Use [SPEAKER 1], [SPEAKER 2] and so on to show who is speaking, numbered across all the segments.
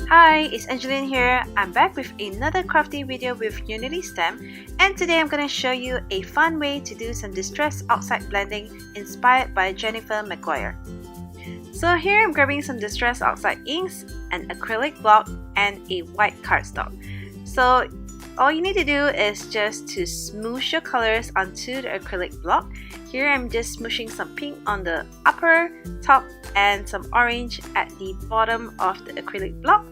[SPEAKER 1] Hi, it's Angeline here. I'm back with another crafty video with Unity stem, and today I'm going to show you a fun way to do some distress oxide blending inspired by Jennifer McGuire. So here I'm grabbing some distress oxide inks, an acrylic block, and a white cardstock. So all you need to do is just to smoosh your colors onto the acrylic block. Here I'm just smooshing some pink on the upper, top, and some orange at the bottom of the acrylic block,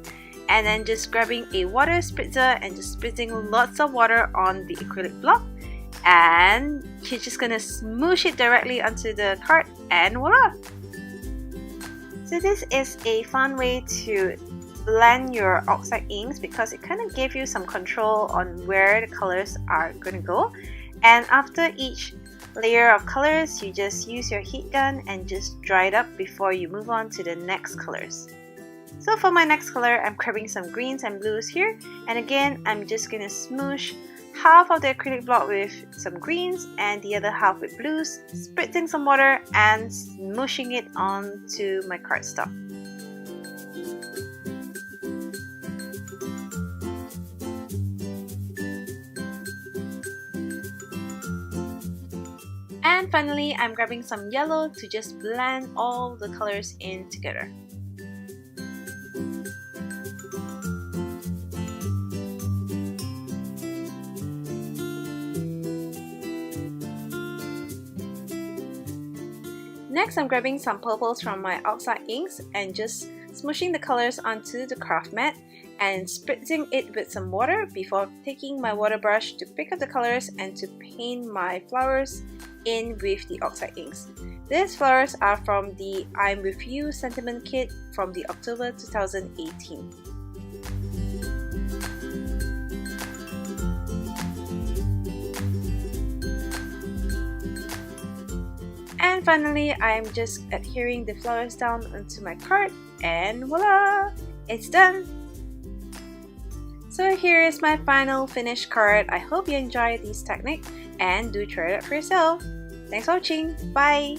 [SPEAKER 1] and then just grabbing a water spritzer and just spritzing lots of water on the acrylic block, and you're just gonna smoosh it directly onto the card, and voila! So this is a fun way to blend your oxide inks because it kind of gives you some control on where the colors are gonna go. And after each layer of colors, you just use your heat gun and just dry it up before you move on to the next colors. So for my next color, I'm grabbing some greens and blues here, and again I'm just gonna smoosh half of the acrylic block with some greens and the other half with blues, spritzing some water and smooshing it onto my cardstock. And finally, I'm grabbing some yellow to just blend all the colors in together. Next, I'm grabbing some purples from my Oxide inks and just smooshing the colors onto the craft mat and spritzing it with some water before taking my water brush to pick up the colors and to paint my flowers in with the Oxide inks. These flowers are from the I'm With You sentiment kit from the October 2018. And finally, I'm just adhering the flowers down onto my card, and voila! It's done! So here is my final finished card. I hope you enjoyed this technique and do try it out for yourself. Thanks for watching. Bye!